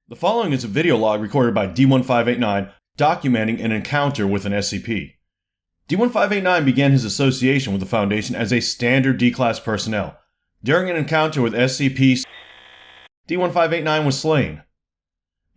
The following is a video log recorded by D-1589 documenting an encounter with an SCP. D-1589 began his association with the Foundation as a standard D-Class personnel. During an encounter with SCP, D-1589 was slain.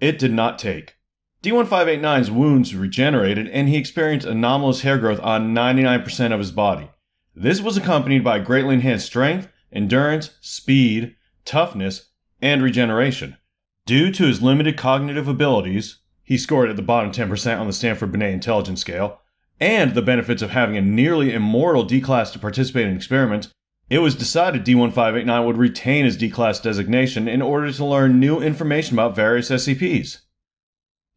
It did not take. D-1589's wounds regenerated and he experienced anomalous hair growth on 99% of his body. This was accompanied by greatly enhanced strength, endurance, speed, toughness, and regeneration. Due to his limited cognitive abilities, he scored at the bottom 10% on the Stanford Binet Intelligence Scale, and the benefits of having a nearly immortal D-Class to participate in experiments, it was decided D-1589 would retain his D-Class designation in order to learn new information about various SCPs.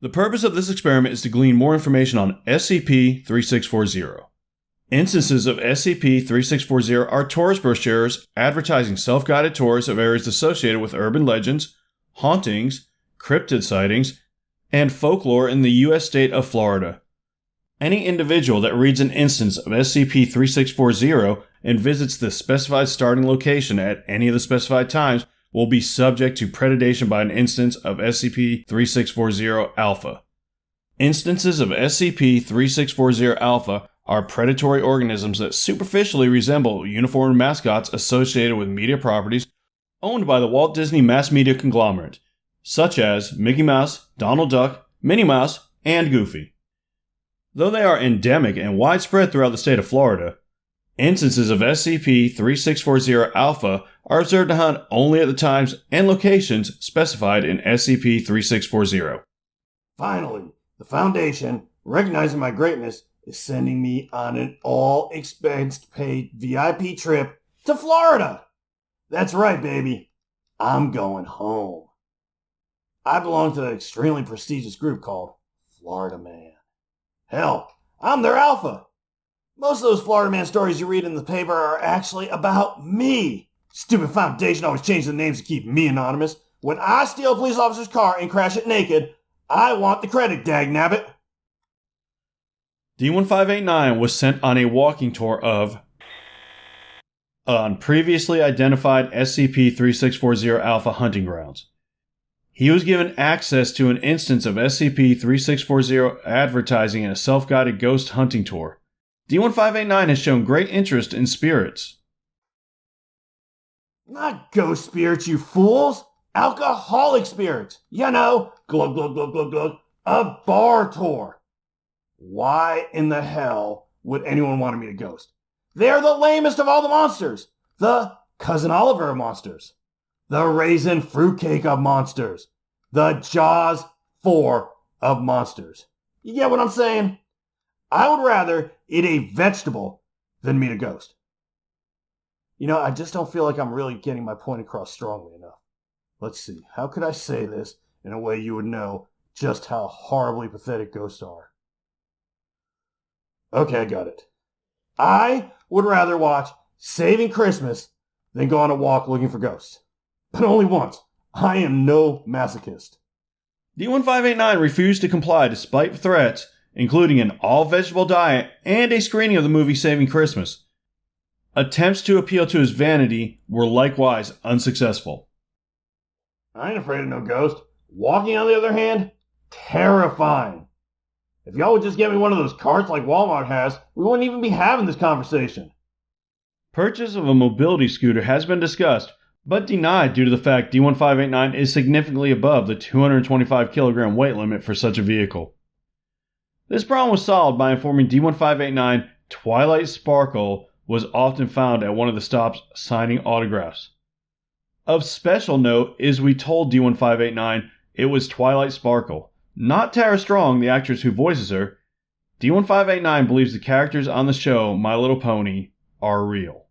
The purpose of this experiment is to glean more information on SCP-3640. Instances of SCP-3640 are tourist brochures advertising self-guided tours of areas associated with urban legends, hauntings, cryptid sightings, and folklore in the U.S. state of Florida. Any individual that reads an instance of SCP-3640 and visits the specified starting location at any of the specified times will be subject to predation by an instance of SCP-3640-Alpha. Instances of SCP-3640-Alpha are predatory organisms that superficially resemble uniformed mascots associated with media properties owned by the Walt Disney mass media conglomerate, such as Mickey Mouse, Donald Duck, Minnie Mouse, and Goofy. Though they are endemic and widespread throughout the state of Florida, instances of SCP-3640-Alpha are observed to hunt only at the times and locations specified in SCP-3640. Finally, the Foundation, recognizing my greatness, is sending me on an all-expense-paid VIP trip to Florida. That's right, baby. I'm going home. I belong to an extremely prestigious group called Florida Man. Hell, I'm their alpha. Most of those Florida Man stories you read in the paper are actually about me. Stupid Foundation always changes the names to keep me anonymous. When I steal a police officer's car and crash it naked, I want the credit, dagnabbit. D-1589 was sent on a walking tour of on previously identified SCP-3640-Alpha hunting grounds. He was given access to an instance of SCP-3640 advertising in a self-guided ghost hunting tour. D-1589 has shown great interest in spirits. Not ghost spirits, you fools! Alcoholic spirits! You know, glug glug glug glug glug, a bar tour. Why in the hell would anyone want to meet a ghost? They're the lamest of all the monsters. The Cousin Oliver of monsters. The Raisin Fruitcake of monsters. The Jaws 4 of monsters. You get what I'm saying? I would rather eat a vegetable than meet a ghost. You know, I just don't feel like I'm really getting my point across strongly enough. Let's see, how could I say this in a way you would know just how horribly pathetic ghosts are? Okay, I got it. I would rather watch Saving Christmas than go on a walk looking for ghosts. But only once. I am no masochist. D-1589 refused to comply despite threats, including an all-vegetable diet and a screening of the movie Saving Christmas. Attempts to appeal to his vanity were likewise unsuccessful. I ain't afraid of no ghost. Walking, on the other hand, terrifying. If y'all would just get me one of those carts like Walmart has, we wouldn't even be having this conversation. Purchase of a mobility scooter has been discussed, but denied due to the fact D-1589 is significantly above the 225 kilogram weight limit for such a vehicle. This problem was solved by informing D-1589 Twilight Sparkle was often found at one of the stops signing autographs. Of special note is we told D-1589 it was Twilight Sparkle, not Tara Strong, the actress who voices her. D-1589 believes the characters on the show My Little Pony are real.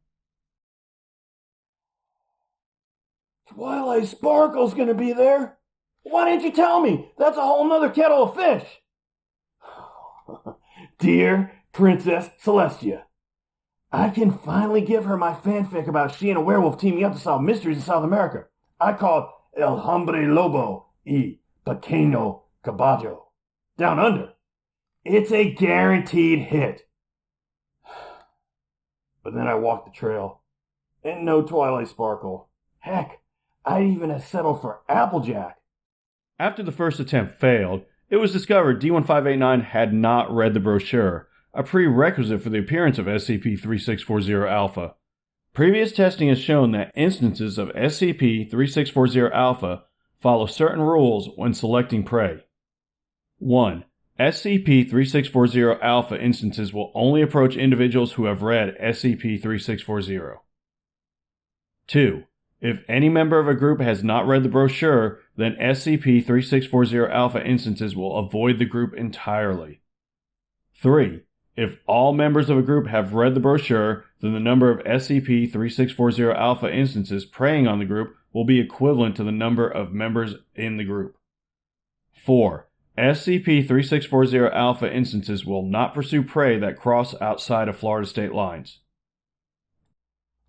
Twilight Sparkle's gonna be there? Why didn't you tell me? That's a whole nother kettle of fish. Dear Princess Celestia, I can finally give her my fanfic about she and a werewolf teaming up to solve mysteries in South America. I call it El Hombre Lobo y Pequeño Caballo. Down under. It's a guaranteed hit. But then I walked the trail, and no Twilight Sparkle. Heck, I'd even have settled for Applejack. After the first attempt failed, it was discovered D-1589 had not read the brochure, a prerequisite for the appearance of SCP-3640-Alpha. Previous testing has shown that instances of SCP-3640-Alpha follow certain rules when selecting prey. 1. SCP-3640-Alpha instances will only approach individuals who have read SCP-3640. 2. If any member of a group has not read the brochure, then SCP-3640-Alpha instances will avoid the group entirely. 3. If all members of a group have read the brochure, then the number of SCP-3640-Alpha instances preying on the group will be equivalent to the number of members in the group. 4. SCP-3640-Alpha instances will not pursue prey that cross outside of Florida state lines.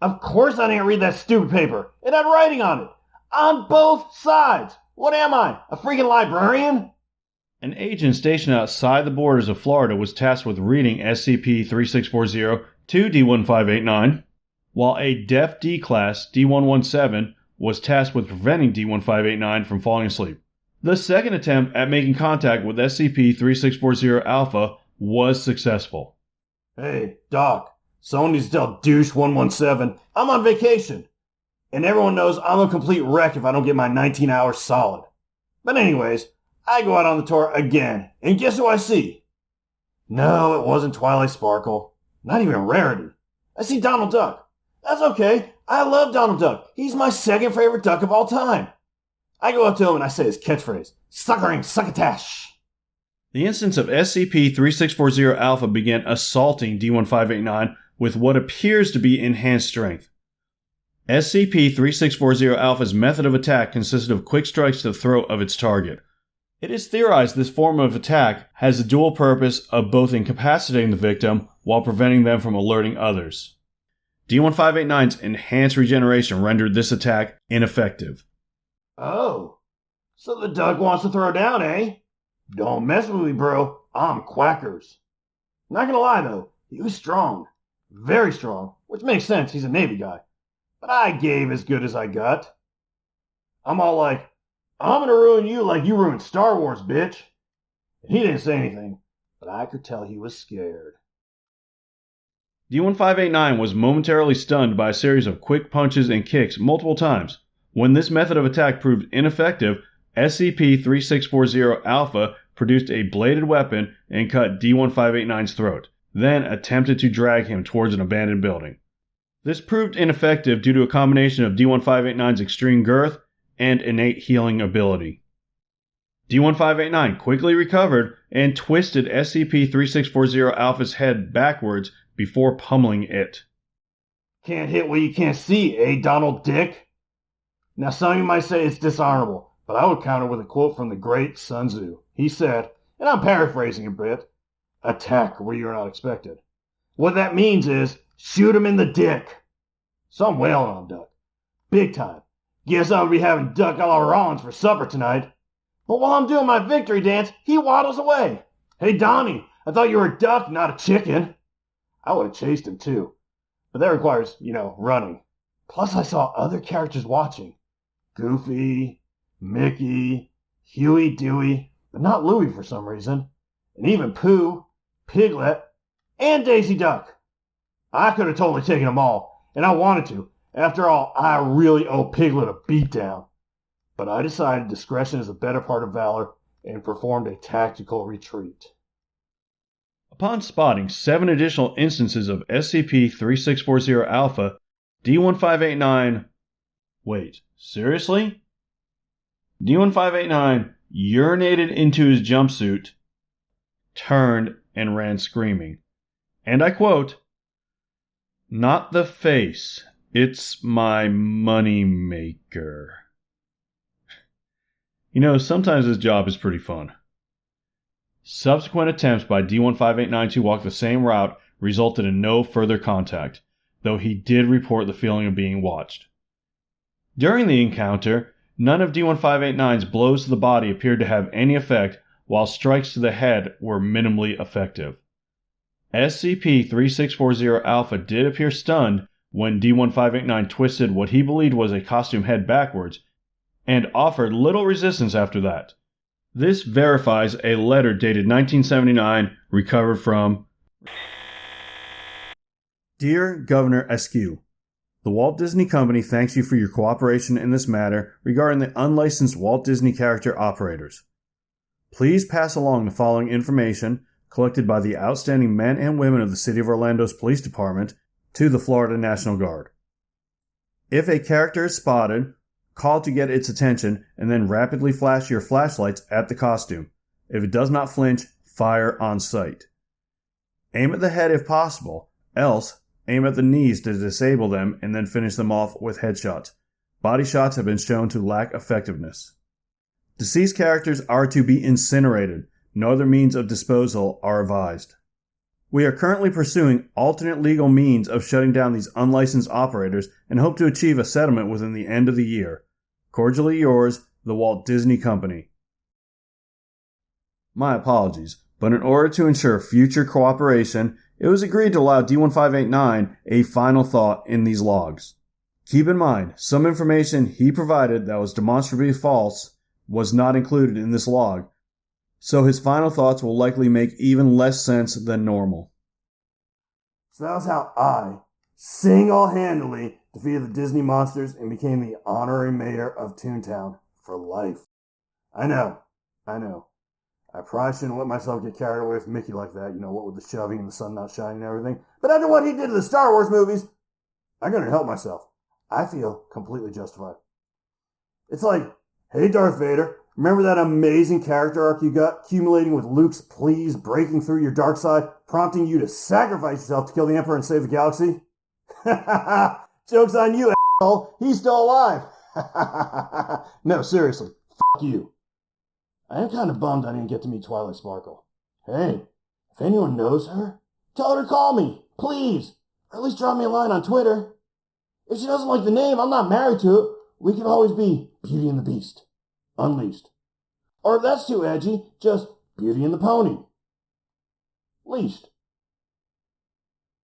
Of course I didn't read that stupid paper. It had writing on it. On both sides. What am I, a freaking librarian? An agent stationed outside the borders of Florida was tasked with reading SCP-3640 to D-1589, while a deaf D-Class D-117 was tasked with preventing D-1589 from falling asleep. The second attempt at making contact with SCP-3640-Alpha was successful. Hey, Doc, someone needs to tell Douche 117 I'm on vacation. And everyone knows I'm a complete wreck if I don't get my 19 hours solid. But anyways, I go out on the tour again, and guess who I see? No, it wasn't Twilight Sparkle. Not even Rarity. I see Donald Duck. That's okay. I love Donald Duck. He's my second favorite duck of all time. I go up to him and I say his catchphrase, Suckering Succotash. The instance of SCP-3640-Alpha began assaulting D-1589 with what appears to be enhanced strength. SCP-3640-Alpha's method of attack consisted of quick strikes to the throat of its target. It is theorized this form of attack has the dual purpose of both incapacitating the victim while preventing them from alerting others. D-1589's enhanced regeneration rendered this attack ineffective. Oh, so the duck wants to throw down, eh? Don't mess with me, bro. I'm Quackers. Not gonna lie, though, he was strong. Very strong, which makes sense, he's a Navy guy. But I gave as good as I got. I'm all like, I'm gonna ruin you like you ruined Star Wars, bitch. And he didn't say anything, but I could tell he was scared. D-1589 was momentarily stunned by a series of quick punches and kicks multiple times. When this method of attack proved ineffective, SCP-3640-Alpha produced a bladed weapon and cut D-1589's throat, then attempted to drag him towards an abandoned building. This proved ineffective due to a combination of D-1589's extreme girth and innate healing ability. D-1589 quickly recovered and twisted SCP-3640-Alpha's head backwards before pummeling it. Can't hit what you can't see, eh, Donald Dick? Now some of you might say it's dishonorable, but I would counter with a quote from the great Sun Tzu. He said, and I'm paraphrasing a bit, attack where you're not expected. What that means is, shoot him in the dick. So I'm wailing on Duck. Big time. Guess I'll be having duck a la Rollins for supper tonight. But while I'm doing my victory dance, he waddles away. Hey, Donnie, I thought you were a duck, not a chicken. I would have chased him too. But that requires, running. Plus I saw other characters watching. Goofy, Mickey, Huey, Dewey, but not Louie for some reason. And even Pooh, Piglet, and Daisy Duck. I could have totally taken them all, and I wanted to. After all, I really owe Piglet a beatdown. But I decided discretion is the better part of valor and performed a tactical retreat. Upon spotting 7 additional instances of SCP-3640-Alpha, D-1589... Wait, seriously? D-1589 urinated into his jumpsuit, turned, and ran screaming. And I quote, "Not the face. It's my money maker." Sometimes this job is pretty fun. Subsequent attempts by D-1589 to walk the same route resulted in no further contact, though he did report the feeling of being watched. During the encounter, none of D-1589's blows to the body appeared to have any effect, while strikes to the head were minimally effective. SCP-3640-Alpha did appear stunned when D-1589 twisted what he believed was a costume head backwards, and offered little resistance after that. This verifies a letter dated 1979 recovered from Dear Governor Askew, the Walt Disney Company thanks you for your cooperation in this matter regarding the unlicensed Walt Disney character operators. Please pass along the following information collected by the outstanding men and women of the City of Orlando's Police Department to the Florida National Guard. If a character is spotted, call to get its attention and then rapidly flash your flashlights at the costume. If it does not flinch, fire on sight. Aim at the head if possible, else aim at the knees to disable them and then finish them off with headshots. Body shots have been shown to lack effectiveness. Deceased characters are to be incinerated. No other means of disposal are advised. We are currently pursuing alternate legal means of shutting down these unlicensed operators and hope to achieve a settlement within the end of the year. Cordially yours, the Walt Disney Company. My apologies, but in order to ensure future cooperation, it was agreed to allow D-1589 a final thought in these logs. Keep in mind, some information he provided that was demonstrably false was not included in this log, so his final thoughts will likely make even less sense than normal. So that was how I, single-handedly, defeated the Disney monsters and became the honorary mayor of Toontown for life. I know. I probably shouldn't let myself get carried away with Mickey like that, what with the shoving and the sun not shining and everything. But after what he did to the Star Wars movies, I'm going to help myself. I feel completely justified. It's like, hey Darth Vader, remember that amazing character arc you got, accumulating with Luke's pleas, breaking through your dark side, prompting you to sacrifice yourself to kill the Emperor and save the galaxy? Joke's on you, asshole. He's still alive. No, seriously, f*** you. I am kind of bummed I didn't get to meet Twilight Sparkle. Hey, if anyone knows her, tell her to call me, please. Or at least drop me a line on Twitter. If she doesn't like the name, I'm not married to it. We can always be Beauty and the Beast. Unleashed. Or if that's too edgy, just Beauty and the Pony. Leashed.